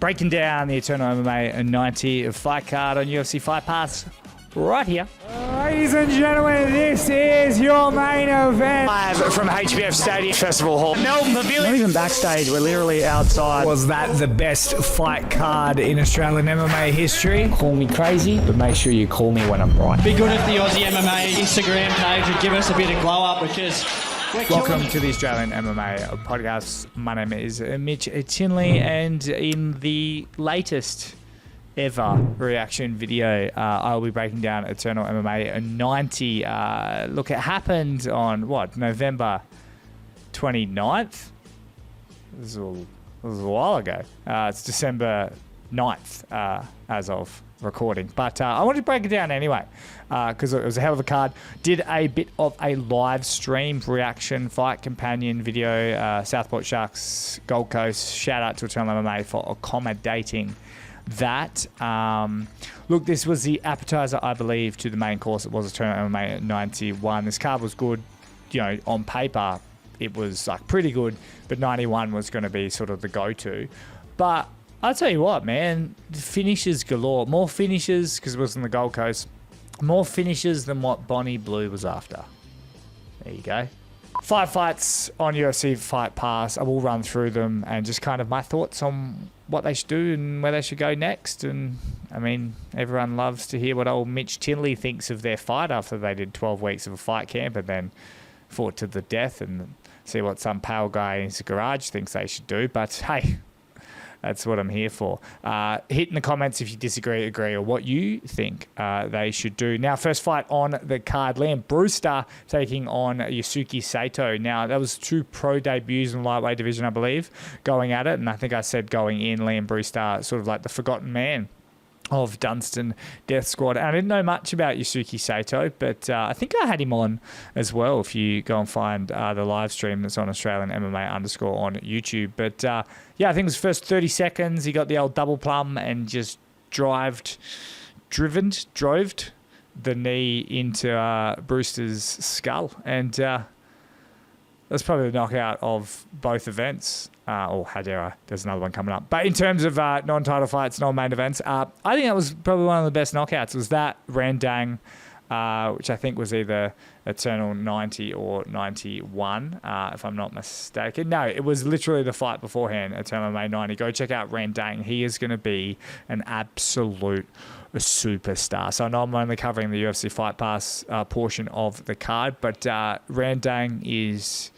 breaking down the Eternal MMA 90 fight card on UFC Fight Pass right here. Ladies and gentlemen, this is your main event. Live from HBF Stadium Festival Hall. Melbourne Pavilion. Not even backstage, we're literally outside. Was that the best fight card in Australian MMA history? Call me crazy, but make sure you call me when I'm right. Be good if the Aussie MMA Instagram page would give us a bit of glow up because... Welcome to the Australian MMA podcast. My name is Mitch Tinley, and in the latest ever reaction video, I'll be breaking down Eternal MMA 90. Look, it happened on, November 29th? This was a while ago. It's December 9th as of recording. But I wanted to break it down anyway because it was a hell of a card. Did a bit of a live stream reaction fight companion video. Southport Sharks, Gold Coast. Shout out to Eternal MMA for accommodating that. Look, this was the appetizer, I believe, to the main course. It was Eternal MMA at 91. This card was good. On paper, it was like pretty good, but 91 was going to be sort of the go-to. But I'll tell you what, man, finishes galore. More finishes, because it was on the Gold Coast. More finishes than what Bonnie Blue was after. There you go. 5 fights on UFC Fight Pass. I will run through them and just kind of my thoughts on what they should do and where they should go next. And, I mean, everyone loves to hear what old Mitch Tinley thinks of their fight after they did 12 weeks of a fight camp and then fought to the death, and see what some pale guy in his garage thinks they should do. But, hey... That's what I'm here for. Hit in the comments if you disagree, agree, or what you think they should do. Now, first fight on the card, Liam Brewster taking on Yusuke Sato. Now, that was 2 pro debuts in the lightweight division, I believe, going at it. And I think I said going in, Liam Brewster, sort of like the forgotten man of Dunstan Death Squad. And I didn't know much about Yusuke Sato, but I think I had him on as well if you go and find the live stream that's on Australian MMA _ on YouTube. But yeah, I think it was first 30 seconds, he got the old double plum and just drove the knee into Brewster's skull. And that's probably the knockout of both events. Or how dare I? There's another one coming up. But in terms of non-title fights, non-main events, I think that was probably one of the best knockouts. It was that Randang, which I think was either Eternal 90 or 91, if I'm not mistaken. No, it was literally the fight beforehand, Eternal MMA 90. Go check out Randang. He is going to be an absolute superstar. So I know I'm only covering the UFC Fight Pass portion of the card, but Randang is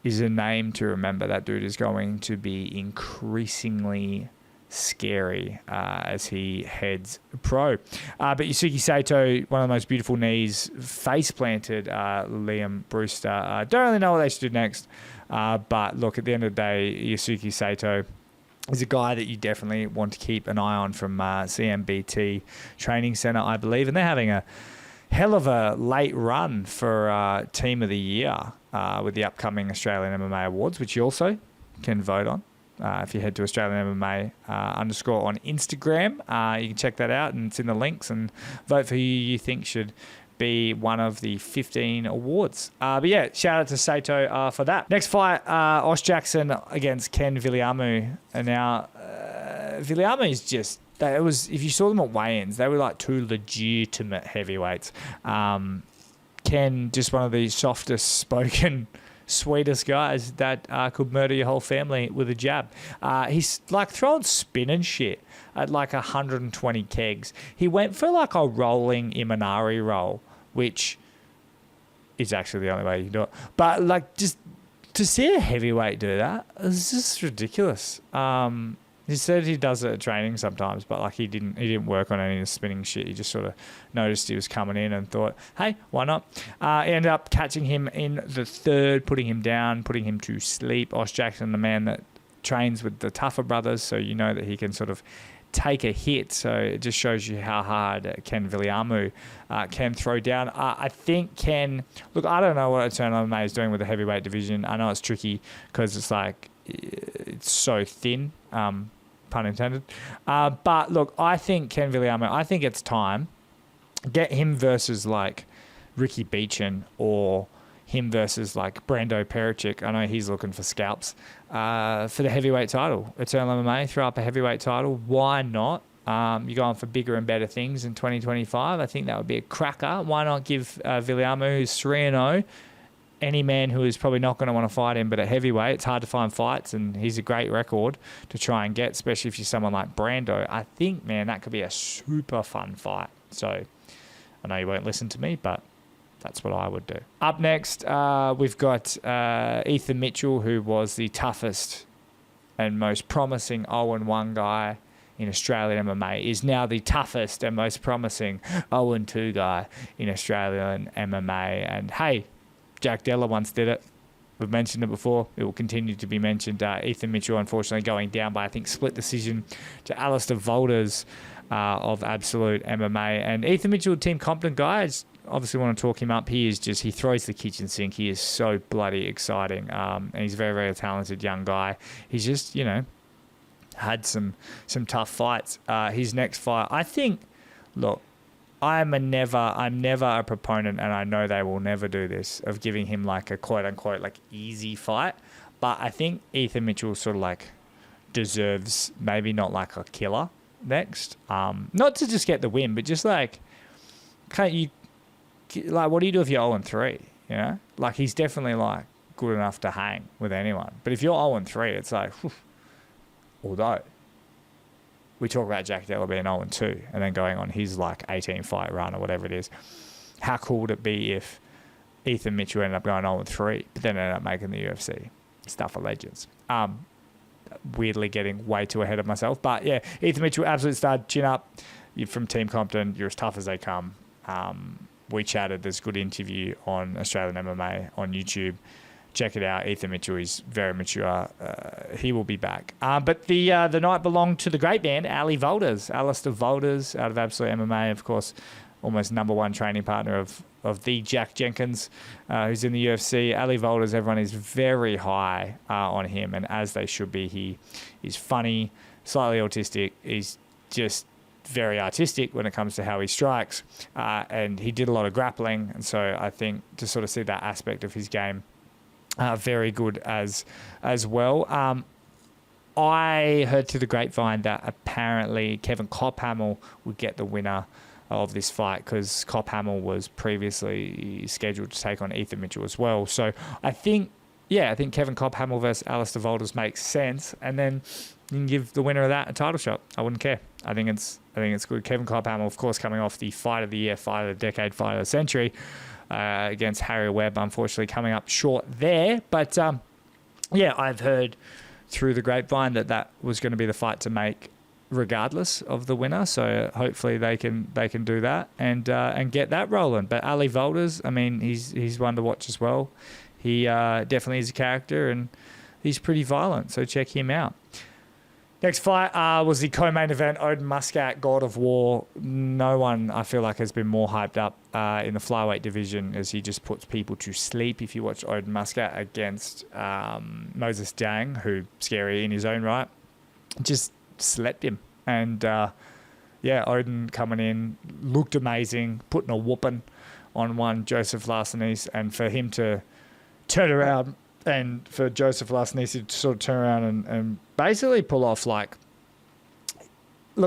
a name to remember. That dude is going to be increasingly scary as he heads pro. But Yusuke Sato, one of the most beautiful knees, face planted Liam Brewster. Don't really know what they should do next. But look, at the end of the day, Yusuke Sato is a guy that you definitely want to keep an eye on from CMBT Training Center, I believe. And they're having a hell of a late run for Team of the Year with the upcoming Australian MMA Awards, which you also can vote on. If you head to Australian MMA _ on Instagram, you can check that out, and it's in the links, and vote for who you think should be one of the 15 awards. But yeah, shout out to Sato for that. Next fight, Osh Jackson against Ken Viliamu. And now, Viliamu is just... if you saw them at weigh-ins, they were like 2 legitimate heavyweights. Ken, just one of the softest spoken, sweetest guys that could murder your whole family with a jab. He's like throwing spin and shit at like 120 kegs. He went for like a rolling Imanari roll, which is actually the only way you can do it. But like, just to see a heavyweight do that is just ridiculous. He said he does it at training sometimes, but like he didn't work on any of the spinning shit. He just sort of noticed he was coming in and thought, hey, why not? He ended up catching him in the third, putting him down, putting him to sleep. Osh Jackson, the man that trains with the tougher brothers, so you know that he can sort of take a hit. So it just shows you how hard Ken Viliamu can throw down. I think Ken... Look, I don't know what Eternal MMA is doing with the heavyweight division. I know it's tricky because it's like... It's so thin. Pun intended. But look, I think Ken Viliamu, I think it's time. Get him versus like Ricky Beechin or him versus like Brando Pericic. I know he's looking for scalps for the heavyweight title. Eternal MMA, throw up a heavyweight title. Why not? You're going for bigger and better things in 2025. I think that would be a cracker. Why not give Viliamo, who's 3-0, any man who is probably not going to want to fight him, but at heavyweight, it's hard to find fights, and he's a great record to try and get, especially if you're someone like Brando. I think, man, that could be a super fun fight. So I know you won't listen to me, but that's what I would do. Up next, we've got Ethan Mitchell, who was the toughest and most promising 0-1 guy in Australian MMA, is now the toughest and most promising 0-2 guy in Australian MMA. And hey, Jack Della once did it. We've mentioned it before. It will continue to be mentioned. Ethan Mitchell, unfortunately, going down by, I think, split decision to Alistair Volters of Absolute MMA. And Ethan Mitchell, Team Compton guy, I just obviously want to talk him up. He throws the kitchen sink. He is so bloody exciting. And he's a very, very talented young guy. He's just, had some tough fights. His next fight, I think, look, I'm never a proponent, and I know they will never do this, of giving him like a quote unquote like easy fight. But I think Ethan Mitchell sort of like deserves maybe not like a killer next. Not to just get the win, but just like, can't you, like, what do you do if you're 0-3? You know, like, he's definitely like good enough to hang with anyone. But if you're 0-3, it's like, whew. Although we talk about Jack Della being 0-2 and then going on his like 18 fight run or whatever it is, how cool would it be if Ethan Mitchell ended up going 0-3, but then ended up making the UFC? Stuff of legends. Weirdly getting way too ahead of myself. But yeah, Ethan Mitchell, absolute star, chin up. You're from Team Compton. You're as tough as they come. We chatted. There's a good interview on Australian MMA on YouTube. Check it out. Ethan Mitchell is very mature. He will be back. But the night belonged to the great man, Alistair Volters, out of Absolute MMA, of course, almost number one training partner of the Jack Jenkins, who's in the UFC. Ali Volters, everyone is very high on him, and as they should be. He is funny, slightly autistic. He's just very artistic when it comes to how he strikes, and he did a lot of grappling, and so I think to sort of see that aspect of his game, very good as well. I heard through the grapevine that apparently Kevin Cophamel would get the winner of this fight because Cophamel was previously scheduled to take on Ethan Mitchell as well. So I think Kevin Cophamel versus Alistair Volters makes sense, and then you can give the winner of that a title shot. I wouldn't care. I think it's good. Kevin Cophamel, of course, coming off the fight of the year, fight of the decade, fight of the century. Against Harry Webb, unfortunately coming up short there. But I've heard through the grapevine that was going to be the fight to make regardless of the winner. So hopefully they can do that and get that rolling. But Ali Volters, I mean, he's one to watch as well. He definitely is a character and he's pretty violent. So check him out. Next fight was the co-main event, Odin Muscat, God of War. No one, I feel like, has been more hyped up in the flyweight division as he just puts people to sleep. If you watch Odin Muscat against Moses Dang, who scary in his own right, just slept him. And Odin coming in, looked amazing, putting a whooping on one Joseph Larsenis, and for him to turn around and for Joseph Larsenis to sort of turn around and basically pull off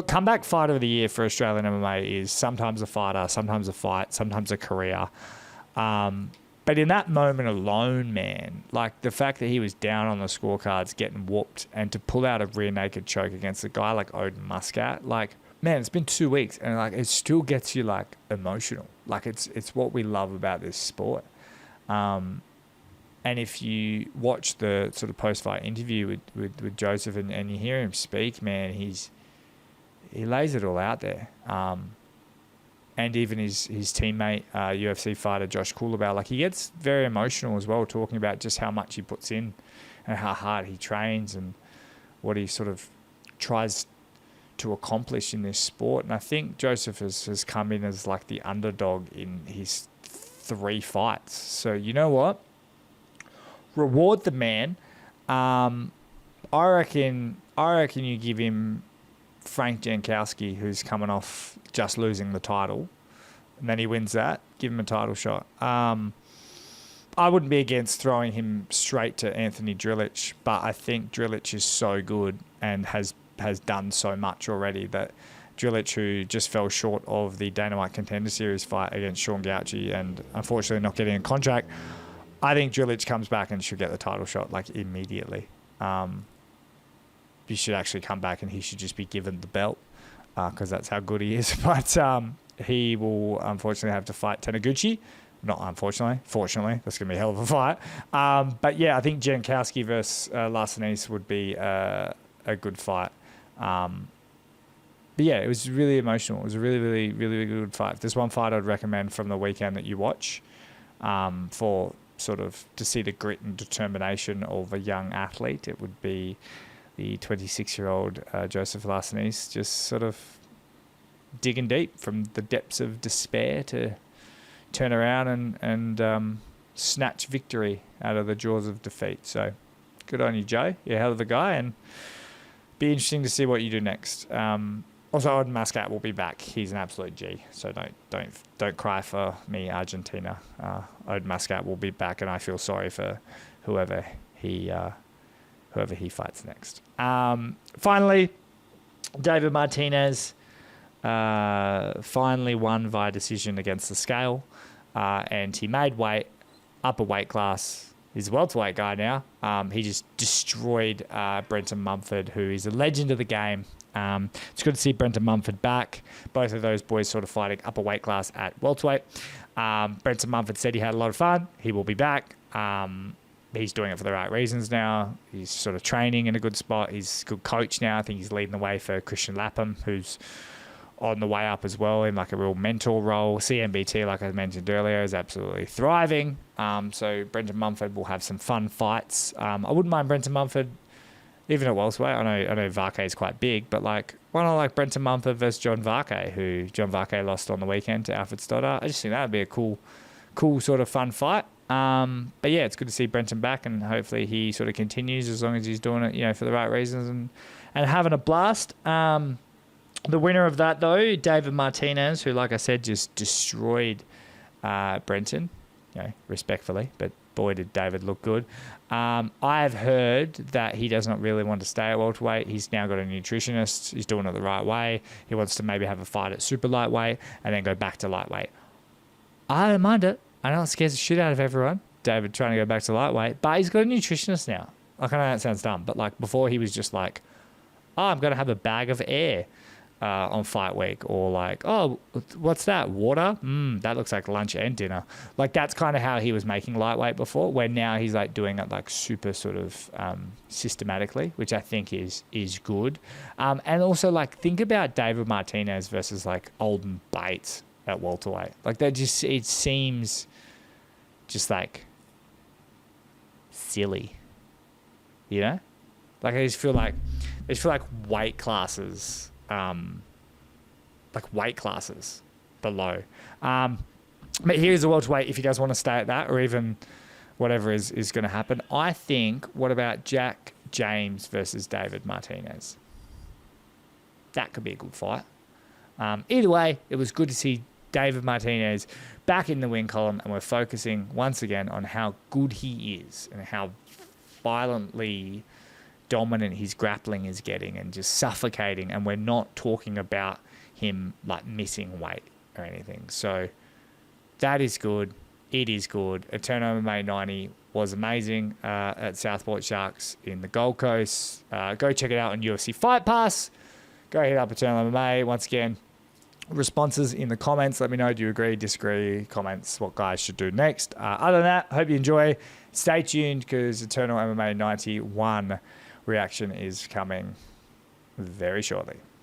comeback fighter of the year for Australian MMA is sometimes a fighter, sometimes a fight, sometimes a career. But in that moment alone, man, like the fact that he was down on the scorecards getting whooped and to pull out a rear naked choke against a guy like Odin Muscat, like, man, it's been 2 weeks and like it still gets you like emotional. Like it's what we love about this sport. And if you watch the sort of post-fight interview with Joseph and you hear him speak, man, he lays it all out there. And even his teammate, UFC fighter Josh Coolabell, like he gets very emotional as well, talking about just how much he puts in and how hard he trains and what he sort of tries to accomplish in this sport. And I think Joseph has come in as like the underdog in his 3 fights. So you know what? Reward the man. I reckon you give him Frank Jankowski, who's coming off just losing the title, and then he wins that. Give him a title shot. I wouldn't be against throwing him straight to Anthony Drillich, but I think Drillich is so good and has done so much already that Drillich, who just fell short of the Dana White Contender Series fight against Sean Gauci and unfortunately not getting a contract, I think Drillich comes back and should get the title shot like immediately. He should actually come back and he should just be given the belt because that's how good he is. But he will unfortunately have to fight Taniguchi. Not unfortunately, fortunately. That's going to be a hell of a fight. But yeah, I think Jankowski versus Larsenis would be a good fight. But yeah, it was really emotional. It was a really, really, really, really good fight. If there's one fight I'd recommend from the weekend that you watch for sort of to see the grit and determination of a young athlete, it would be the 26-year-old Joseph Larsenis just sort of digging deep from the depths of despair to turn around and snatch victory out of the jaws of defeat. So good on you, Joe. You're a hell of a guy, and be interesting to see what you do next. Also, Odin Muscat will be back. He's an absolute G. So don't cry for me, Argentina. Odin Muscat will be back, and I feel sorry for whoever he fights next. Finally, David Martinez finally won via decision against the scale, and he made weight, upper weight class. He's a welterweight guy now. He just destroyed Brenton Mumford, who is a legend of the game. It's good to see Brenton Mumford back. Both of those boys sort of fighting upper weight class at welterweight. Brenton Mumford said he had a lot of fun. He will be back. He's doing it for the right reasons now. He's sort of training in a good spot. He's a good coach now. I think he's leading the way for Christian Lapham, who's on the way up as well in like a real mentor role. CMBT, like I mentioned earlier, is absolutely thriving. So Brenton Mumford will have some fun fights. I wouldn't mind Brenton Mumford even at welterweight. I know Varkey is quite big, but like why not like Brenton Mumford versus John Varkey, who John Varkey lost on the weekend to Alfred Stoddard. I just think that would be a cool sort of fun fight. But yeah, it's good to see Brenton back, and hopefully he sort of continues as long as he's doing it, for the right reasons and having a blast. The winner of that though, David Martinez, who like I said just destroyed Brenton, respectfully, but boy did David look good. I've heard that he does not really want to stay at welterweight. He's now got a nutritionist. He's doing it the right way. He wants to maybe have a fight at super lightweight and then go back to lightweight. I don't mind it. I know it scares the shit out of everyone, David trying to go back to lightweight, but he's got a nutritionist now. Like, I know that sounds dumb, but like before he was just like, oh, I'm going to have a bag of air on fight week, or like, oh, what's that? Water? That looks like lunch and dinner. Like that's kind of how he was making lightweight before, where now he's like doing it like super sort of systematically, which I think is good. And also like think about David Martinez versus like Alden Bates at welterweight. Like it seems just like silly, Like I just feel like weight classes. Weight classes below. But here's a welterweight if he does want to stay at that, or even whatever is going to happen. I think, what about Jack James versus David Martinez? That could be a good fight. Either way, it was good to see David Martinez back in the win column, and we're focusing once again on how good he is and how violently dominant his grappling is getting and just suffocating, and we're not talking about him like missing weight or anything. So that is good. It is good. Eternal MMA 90 was amazing at Southport Sharks in the Gold Coast. Go check it out on UFC Fight Pass. Go hit up Eternal MMA. Once again, responses in the comments. Let me know, do you agree, disagree, comments, what guys should do next. Other than that, hope you enjoy. Stay tuned because Eternal MMA 91 reaction is coming very shortly.